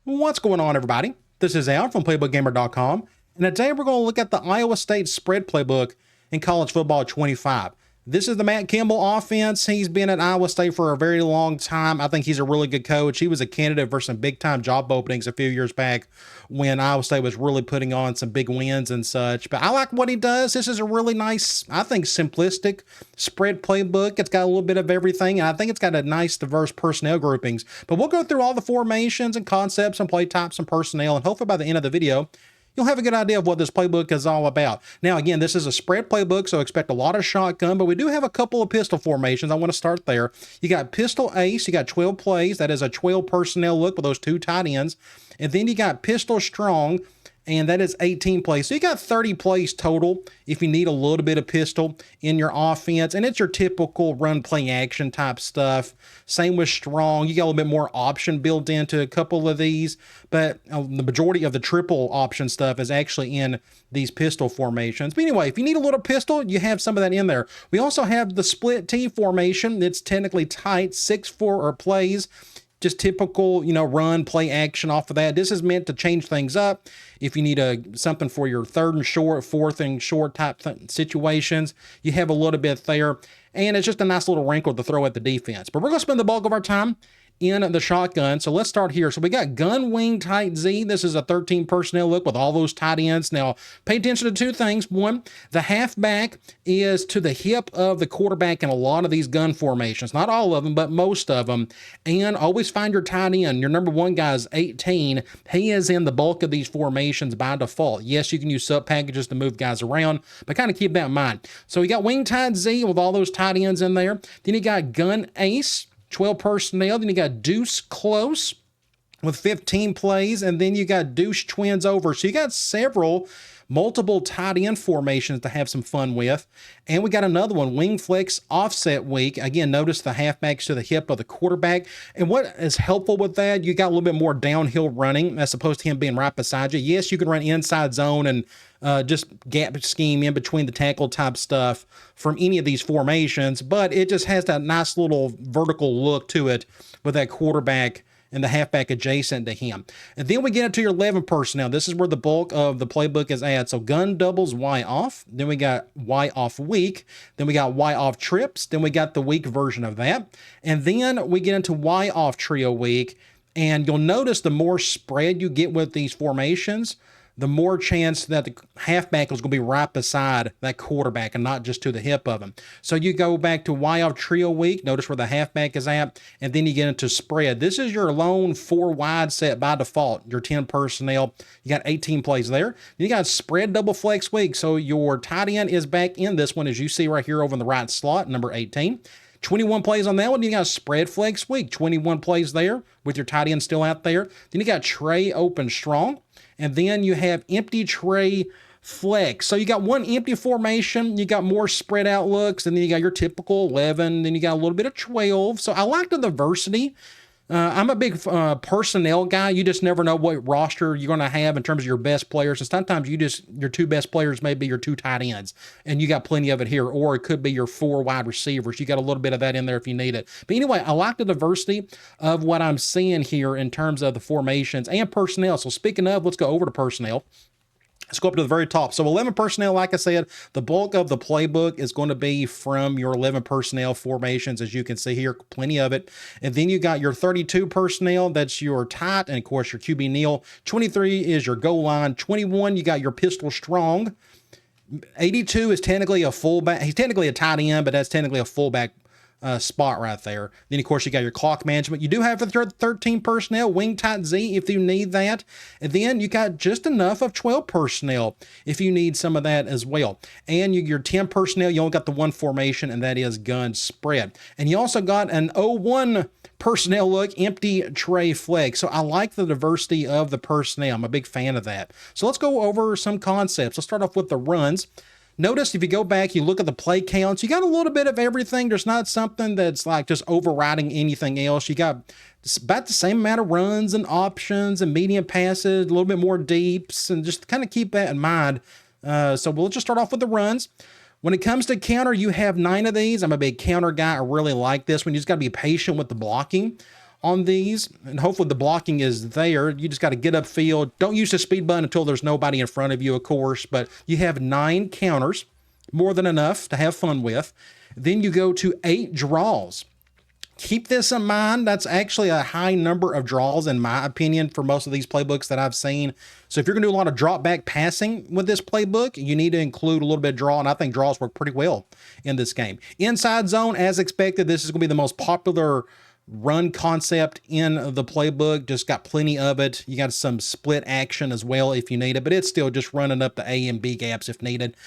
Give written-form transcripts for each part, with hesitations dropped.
What's going on, everybody? This is Al from PlaybookGamer.com, and today we're going to look at the Iowa State spread playbook in college football 25. This is the Matt Campbell offense. He's been at Iowa State for a very long time. I think he's a really good coach. He was a candidate for some big-time job openings a few years back when Iowa State was really putting on some big wins and such. But I like what he does. This is a really nice, I think, simplistic spread playbook. It's got a little bit of everything, and I think it's got a nice, diverse personnel groupings. But we'll go through all the formations and concepts and play types and personnel, and hopefully by the end of the video, you'll have a good idea of what this playbook is all about. Now, again, this is a spread playbook, so expect a lot of shotgun, but we do have a couple of pistol formations. I want to start there. You got pistol ace, you got 12 plays. That is a 12 personnel look with those two tight ends. And then you got pistol strong, and that is 18 plays. So you got 30 plays total if you need a little bit of pistol in your offense. And it's your typical run play action type stuff. Same with strong. You got a little bit more option built into a couple of these, but the majority of the triple option stuff is actually in these pistol formations. But anyway, if you need a little pistol, you have some of that in there. We also have the split T formation. It's technically tight, 6-4 plays. Just typical, run, play action off of that. This is meant to change things up. If you need something for your third and short, fourth and short type situations, you have a little bit there. And it's just a nice little wrinkle to throw at the defense. But we're going to spend the bulk of our time in the shotgun. So let's start here. So we got gun wing tight Z. This is a 13 personnel look with all those tight ends. Now, pay attention to two things. One, the halfback is to the hip of the quarterback in a lot of these gun formations. Not all of them, but most of them. And always find your tight end. Your number one guy is 18. He is in the bulk of these formations by default. Yes, you can use sub packages to move guys around, but kind of keep that in mind. So we got wing tight Z with all those tight ends in there. Then you got gun ace, 12 personnel. Then you got deuce close with 15 plays, and then you got deuce twins over. So you got multiple tight end formations to have some fun with. And we got another one, wing flex offset week. Again, notice the halfbacks to the hip of the quarterback. And what is helpful with that, you got a little bit more downhill running as opposed to him being right beside you. Yes, you can run inside zone and just gap scheme in between the tackle type stuff from any of these formations, but it just has that nice little vertical look to it with that quarterback and the halfback adjacent to him. And then we get into your 11 personnel. This is where the bulk of the playbook is at. So gun doubles Y off. Then we got Y off weak. Then we got Y off trips. Then we got the weak version of that. And then we get into Y off trio weak. And you'll notice the more spread you get with these formations, the more chance that the halfback is going to be right beside that quarterback and not just to the hip of him. So you go back to Y off trio week, notice where the halfback is at, and then you get into spread. This is your lone 4 wide set by default, your 10 personnel. You got 18 plays there. You got spread double flex week, so your tight end is back in this one, as you see right here over in the right slot, number 18. 21 plays on that one. You got spread flex week, 21 plays there with your tight end still out there. Then you got tray open strong. And then you have empty tray flex. So you got one empty formation, you got more spread out looks, and then you got your typical 11, then you got a little bit of 12. So I like the diversity. I'm a big personnel guy. You just never know what roster you're going to have in terms of your best players. And sometimes your two best players may be your two tight ends, and you got plenty of it here. Or it could be your 4 wide receivers. You got a little bit of that in there if you need it. But anyway, I like the diversity of what I'm seeing here in terms of the formations and personnel. So speaking of, let's go over to personnel. Let's go up to the very top. So 11 personnel, like I said, the bulk of the playbook is going to be from your 11 personnel formations, as you can see here, plenty of it. And then you got your 32 personnel, that's your tight, and of course your QB kneel. 23 is your goal line. 21, you got your pistol strong. 82 is technically a fullback. He's technically a tight end, but that's technically a fullback spot right there. Then, of course, you got your clock management. You do have the 13 personnel, wing tight Z if you need that. And then you got just enough of 12 personnel if you need some of that as well. And your 10 personnel, you only got the one formation, and that is gun spread. And you also got an 01 personnel look, empty tray flex. So I like the diversity of the personnel. I'm a big fan of that. So let's go over some concepts. Let's start off with the runs. Notice if you go back, you look at the play counts, you got a little bit of everything. There's not something that's like just overriding anything else. You got about the same amount of runs and options and medium passes, a little bit more deeps, and just kind of keep that in mind. So we'll just start off with the runs. When it comes to counter, you have 9 of these. I'm a big counter guy. I really like this one. You just got to be patient with the blocking on these, and hopefully the blocking is there. You just got to get upfield. Don't use the speed button until there's nobody in front of you, of course, but you have 9 counters, more than enough to have fun with. Then you go to 8 draws. Keep this in mind. That's actually a high number of draws, in my opinion, for most of these playbooks that I've seen. So if you're going to do a lot of drop back passing with this playbook, you need to include a little bit of draw, and I think draws work pretty well in this game. Inside zone, as expected, this is going to be the most popular run concept in the playbook. Just got plenty of it. You got some split action as well if you need it, but it's still just running up the A and B gaps if needed.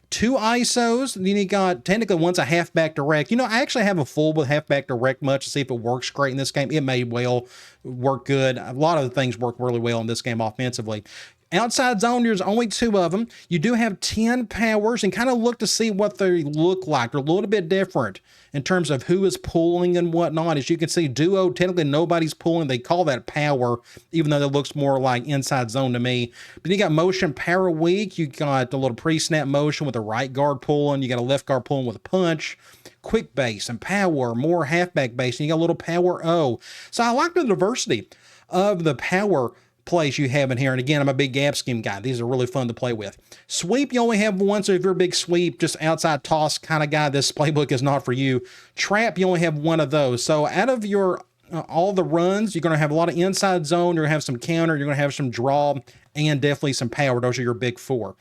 2 ISOs, then you got, technically one's a halfback direct. You know, I actually haven't fooled with halfback direct much to see if it works great in this game. It may well work good. A lot of the things work really well in this game offensively. Outside zone, there's only 2 of them. You do have 10 powers, and kind of look to see what they look like. They're a little bit different in terms of who is pulling and whatnot. As you can see, duo, technically nobody's pulling. They call that power, even though that looks more like inside zone to me. But you got motion power weak. You got a little pre-snap motion with a right guard pulling. You got a left guard pulling with a punch. Quick base and power, more halfback base. And you got a little power O. So I like the diversity of the power plays you have in here. And again, I'm a big gap scheme guy. These are really fun to play with. Sweep, you only have 1. So if you're a big sweep, just outside toss kind of guy, this playbook is not for you. Trap, you only have 1 of those. So out of your all the runs, you're going to have a lot of inside zone. You're going to have some counter. You're going to have some draw and definitely some power. Those are your big 4.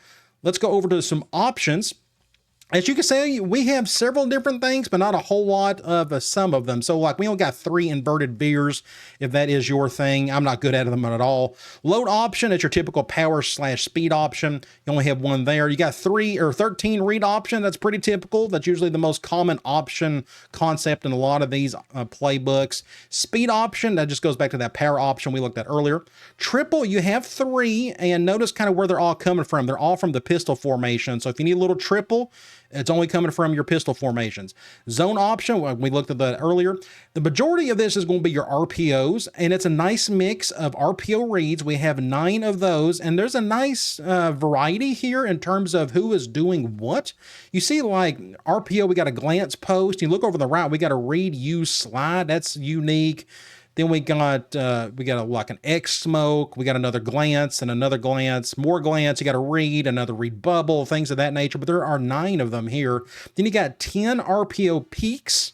Let's go over to some options. As you can see, we have several different things, but not a whole lot of some of them. So like we only got 3 inverted veers, if that is your thing. I'm not good at them at all. Load option, it's your typical power/speed option. You only have 1 there. You got 3 or 13 read option. That's pretty typical. That's usually the most common option concept in a lot of these playbooks. Speed option, that just goes back to that power option we looked at earlier. Triple, you have 3, and notice kind of where they're all coming from. They're all from the pistol formation. So if you need a little triple, it's only coming from your pistol formations. Zone option, we looked at that earlier. The majority of this is going to be your RPOs, and it's a nice mix of RPO reads. We have 9 of those, and there's a nice variety here in terms of who is doing what. You see, like RPO, we got a glance post. You look over the right, we got a read, use, slide. That's unique. Then we got like an X smoke. We got another glance and another glance, more glance. You got a read, another read bubble, things of that nature. But there are 9 of them here. Then you got 10 RPO peaks,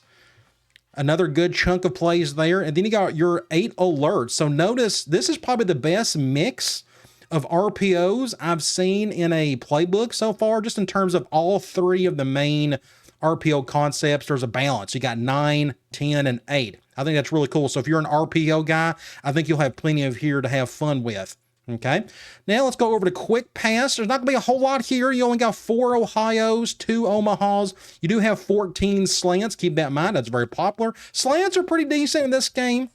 another good chunk of plays there. And then you got your 8 alerts. So notice this is probably the best mix of RPOs I've seen in a playbook so far, just in terms of all 3 of the main RPO concepts. There's a balance. You got 9, 10, and 8. I think that's really cool. So if you're an RPO guy, I think you'll have plenty of here to have fun with. Okay. Now let's go over to quick pass. There's not going to be a whole lot here. You only got 4 Ohios, 2 Omahas. You do have 14 slants. Keep that in mind. That's very popular. Slants are pretty decent in this game.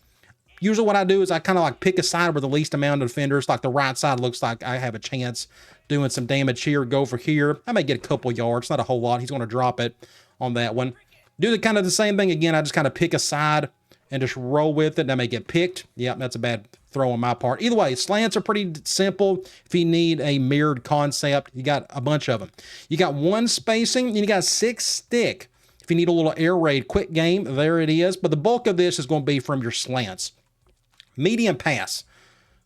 Usually what I do is I kind of like pick a side with the least amount of defenders. Like the right side looks like I have a chance doing some damage here. Go for here. I may get a couple yards. Not a whole lot. He's going to drop it on that one. Do the kind of the same thing again. I just kind of pick a side and just roll with it. That may get picked. Yep, that's a bad throw on my part. Either way, slants are pretty simple. If you need a mirrored concept, you got a bunch of them. You got 1 spacing, and you got 6 stick. If you need a little air raid quick game, there it is. But the bulk of this is going to be from your slants. Medium pass.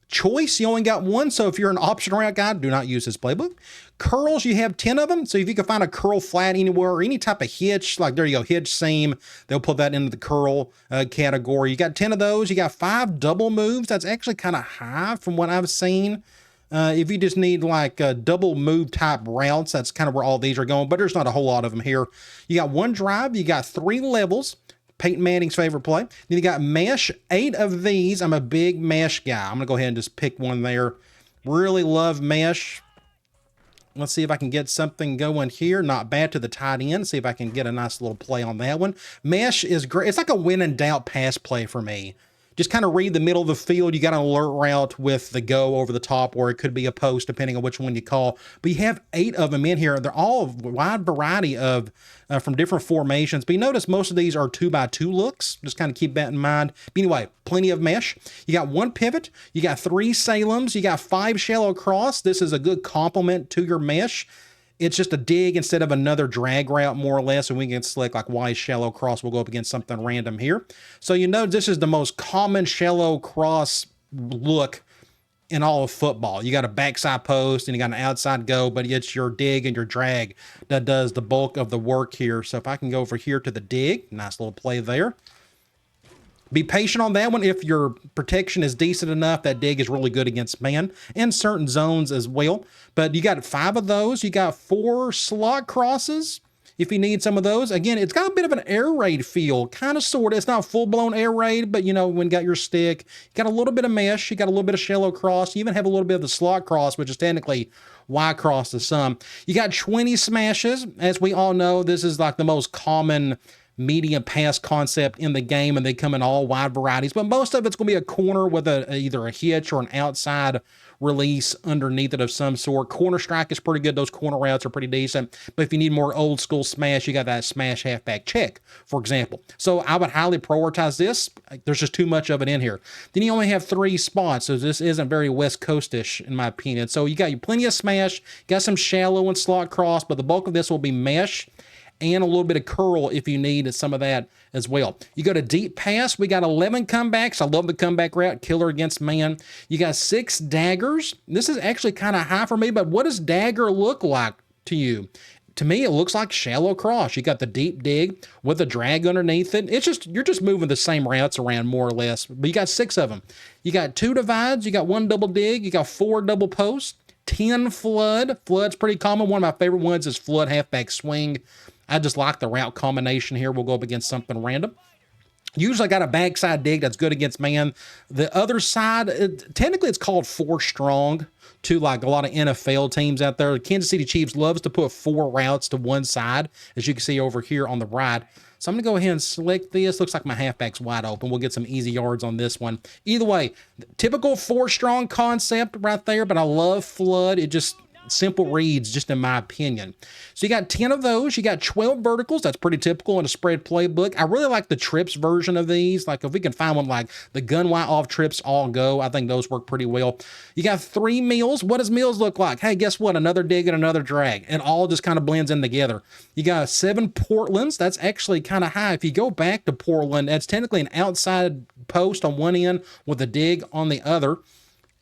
Choice, you only got 1, so if you're an option route guy, do not use this playbook. Curls, you have 10 of them, so if you can find a curl flat anywhere or any type of hitch, like there you go, hitch seam, they'll put that into the curl category. You got 10 of those. You got 5 double moves. That's actually kind of high from what I've seen. If you just need like double move type routes, that's kind of where all these are going, but there's not a whole lot of them here. You got 1 drive. You got 3 levels. Peyton Manning's favorite play. Then you got mesh, 8 of these. I'm a big mesh guy. I'm going to go ahead and just pick one there. Really love mesh. Let's see if I can get something going here. Not bad to the tight end. See if I can get a nice little play on that one. Mesh is great. It's like a when in doubt pass play for me. Just kind of read the middle of the field. You got an alert route with the go over the top, or it could be a post, depending on which one you call. But you have 8 of them in here. They're all a wide variety of from different formations. But you notice most of these are 2x2 looks. Just kind of keep that in mind. But anyway, plenty of mesh. You got 1 pivot. You got 3 Salems. You got 5 shallow cross. This is a good complement to your mesh. It's just a dig instead of another drag route, more or less, and we can select like wide shallow cross. We'll go up against something random here. So you know this is the most common shallow cross look in all of football. You got a backside post and you got an outside go, but it's your dig and your drag that does the bulk of the work here. So if I can go over here to the dig, nice little play there. Be patient on that one. If your protection is decent enough, that dig is really good against man and certain zones as well. But you got 5 of those. You got 4 slot crosses if you need some of those. Again, it's got a bit of an air raid feel, kind of sort of. It's not full-blown air raid, but you know, when you got your stick, you got a little bit of mesh, you got a little bit of shallow cross, you even have a little bit of the slot cross, which is technically Y cross to some. You got 20 smashes. As we all know, this is like the most common medium pass concept in the game, and they come in all wide varieties, but most of it's going to be a corner with either a hitch or an outside release underneath it of some sort. Corner strike is pretty good. Those corner routes are pretty decent, but if you need more old school smash, you got that smash halfback check, for example. So I would highly prioritize this. There's just too much of it in here. Then you only have 3 spots, so this isn't very West Coastish in my opinion. So you got plenty of smash, got some shallow and slot cross, but the bulk of this will be mesh and a little bit of curl if you need some of that as well. You go to deep pass, we got 11 comebacks. I love the comeback route, killer against man. You got 6 daggers. This is actually kind of high for me, but what does dagger look like to you? To me, it looks like shallow cross. You got the deep dig with a drag underneath it. It's just, you're just moving the same routes around more or less, but you got 6 of them. You got 2 divides, you got 1 double dig, you got 4 double posts, 10 flood. Flood's pretty common. One of my favorite ones is flood halfback swing. I just like the route combination here. We'll go up against something random. Usually I got a backside dig that's good against man. The other side, technically it's called 4 strong to like a lot of NFL teams out there. The Kansas City Chiefs loves to put 4 routes to one side, as you can see over here on the right. So I'm going to go ahead and select this. Looks like my halfback's wide open. We'll get some easy yards on this one. Either way, typical 4 strong concept right there, but I love flood. It just simple reads, just in my opinion. So you got 10 of those. You got 12 verticals. That's pretty typical in a spread playbook. I really like the trips version of these. Like if we can find one like the gun white off trips all go, I think those work pretty well. You got 3 meals. What does meals look like? Hey, guess what? Another dig and another drag. It all just kind of blends in together. You got 7 Portlands. That's actually kind of high. If you go back to Portland, that's technically an outside post on one end with a dig on the other.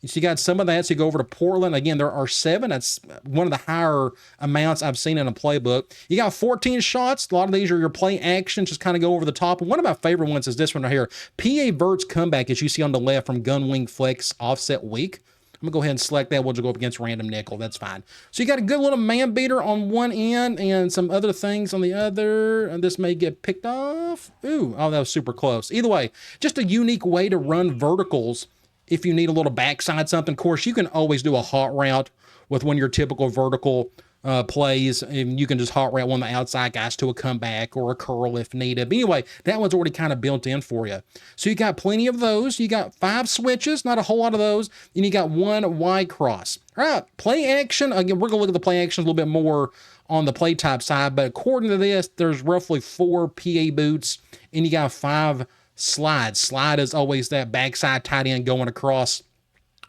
So you got some of that. So you go over to Portland. Again, there are 7. That's one of the higher amounts I've seen in a playbook. You got 14 shots. A lot of these are your play actions, just kind of go over the top. And one of my favorite ones is this one right here. PA Vert's comeback, as you see on the left from Gun Wing Flex offset weak. I'm going to go ahead and select that. We'll just go up against random nickel. That's fine. So you got a good little man beater on one end and some other things on the other. And this may get picked off. Ooh, oh, that was super close. Either way, just a unique way to run verticals. If you need a little backside something, of course, you can always do a hot route with one of your typical vertical plays, and you can just hot route one of the outside guys to a comeback or a curl if needed. But anyway, that one's already kind of built in for you. So you got plenty of those. You got 5 switches, not a whole lot of those, and you got 1 Y cross. All right, play action. Again, we're going to look at the play action a little bit more on the play type side, but according to this, there's roughly 4 PA boots, and you got 5 slide. Slide is always that backside tight end going across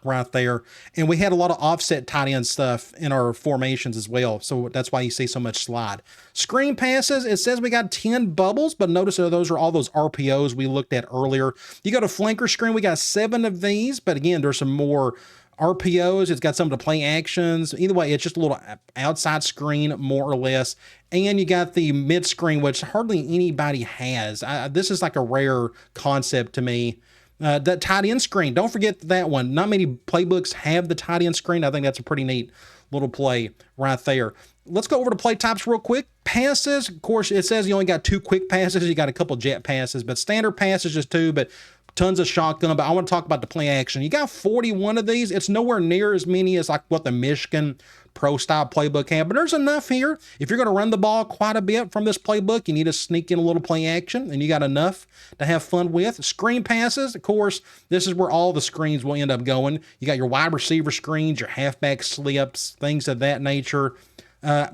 right there. And we had a lot of offset tight end stuff in our formations as well. So that's why you see so much slide. Screen passes, it says we got 10 bubbles, but notice those are all those RPOs we looked at earlier. You go to flanker screen, we got 7 of these, but again, there's some more RPOs. It's got some of the play actions. Either way, it's just a little outside screen, more or less. And you got the mid screen, which hardly anybody has. This is like a rare concept to me. That tight end screen, don't forget that one. Not many playbooks have the tight end screen. I think that's a pretty neat little play right there. Let's go over to play types real quick. Passes, of course, it says you only got 2 quick passes. You got a couple jet passes, but standard passes just 2, but tons of shotgun. But I want to talk about the play action. You got 41 of these. It's nowhere near as many as like what the Michigan Pro style playbook had, but there's enough here. If you're going to run the ball quite a bit from this playbook, you need to sneak in a little play action, and you got enough to have fun with. Screen passes, of course, this is where all the screens will end up going. You got your wide receiver screens, your halfback slips, things of that nature.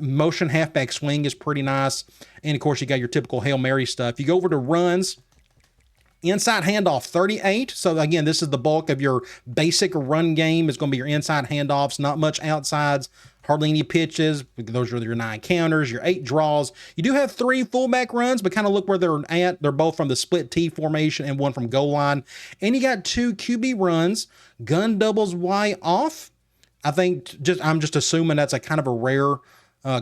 Motion halfback swing is pretty nice. And of course, you got your typical Hail Mary stuff. You go over to runs. Inside handoff, 38. So again, this is the bulk of your basic run game. It's going to be your inside handoffs, not much outsides, hardly any pitches. Those are your 9 counters, your 8 draws. You do have 3 fullback runs, but kind of look where they're at. They're both from the split T formation and 1 from goal line. And you got 2 QB runs, gun doubles Y off. I think I'm just assuming that's a kind of a rare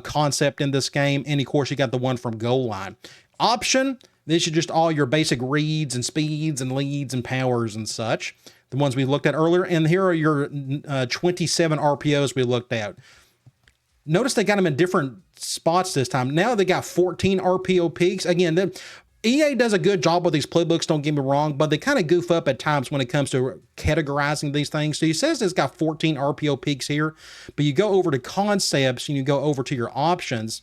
concept in this game. And of course, you got the 1 from goal line. Option, this is just all your basic reads and speeds and leads and powers and such. The ones we looked at earlier. And here are your 27 RPOs we looked at. Notice they got them in different spots this time. Now they got 14 RPO peaks. Again, EA does a good job with these playbooks, don't get me wrong, but they kind of goof up at times when it comes to categorizing these things. So he says it's got 14 RPO peaks here, but you go over to concepts and you go over to your options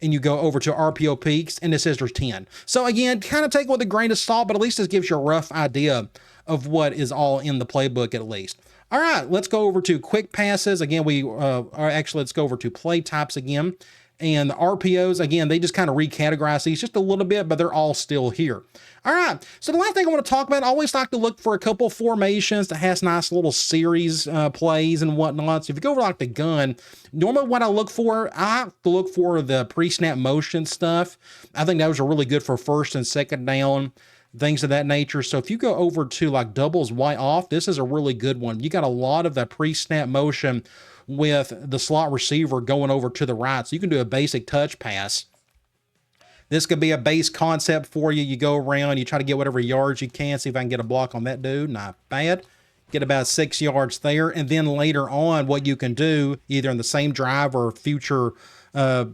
and you go over to RPO peaks and it says there's 10. So again, kind of take it with a grain of salt, but at least this gives you a rough idea of what is all in the playbook at least. All right, let's go over to quick passes. Again, let's go over to play types again. And the RPOs, again, they just kind of recategorize these just a little bit, but they're all still here. All right, so the last thing I want to talk about, I always like to look for a couple formations that has nice little series plays and whatnot. So if you go over like the gun, normally what I look for the pre-snap motion stuff. I think those are really good for first and second down, things of that nature. So if you go over to like doubles Y off, this is a really good one. You got a lot of that pre-snap motion with the slot receiver going over to the right. So you can do a basic touch pass. This could be a base concept for you. You go around, you try to get whatever yards you can. See if I can get a block on that dude. Not bad. Get about 6 yards there. And then later on, what you can do, either in the same drive or future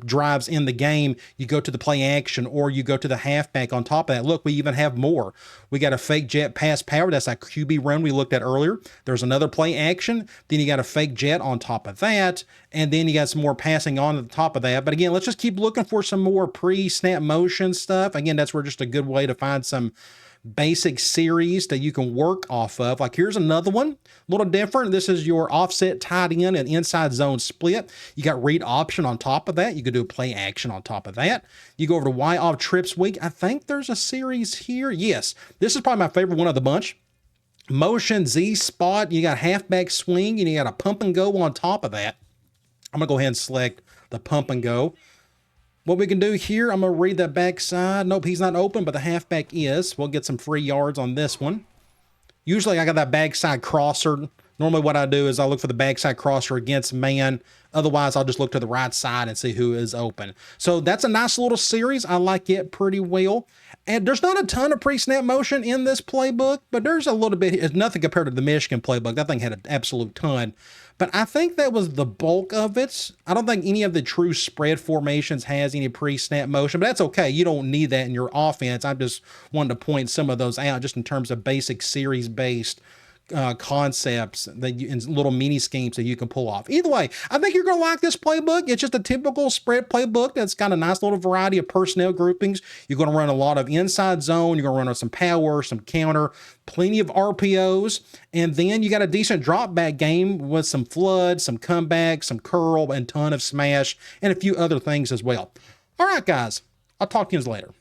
drives in the game, you go to the play action or you go to the halfback on top of that. Look, we even have more. We got a fake jet pass power. That's that QB run we looked at earlier. There's another play action. Then you got a fake jet on top of that. And then you got some more passing on at the top of that. But again, let's just keep looking for some more pre-snap motion stuff. Again, that's where just a good way to find some basic series that you can work off of. Like here's another one, a little different. This is your offset tight end and inside zone split. You got read option on top of that. You could do a play action on top of that. You go over to Y off trips week. I think there's a series here. Yes, this is probably my favorite one of the bunch. Motion Z spot. You got halfback swing and you got a pump and go on top of that. I'm gonna go ahead and select the pump and go. What we can do here, I'm going to read that backside. Nope, he's not open, but the halfback is. We'll get some free yards on this one. Usually I got that backside crosser. Normally what I do is I look for the backside crosser against man. Otherwise, I'll just look to the right side and see who is open. So that's a nice little series. I like it pretty well. And there's not a ton of pre-snap motion in this playbook, but there's a little bit. It's nothing compared to the Michigan playbook. That thing had an absolute ton. But I think that was the bulk of it. I don't think any of the true spread formations has any pre-snap motion, but that's okay. You don't need that in your offense. I just wanted to point some of those out just in terms of basic series-based concepts that you, and little mini schemes that you can pull off. Either way, I think you're going to like this playbook. It's just a typical spread playbook that's got a nice little variety of personnel groupings. You're going to run a lot of inside zone. You're going to run some power, some counter, plenty of RPOs, and then you got a decent drop back game with some flood, some comeback, some curl, and ton of smash, and a few other things as well. All right, guys, I'll talk to you later.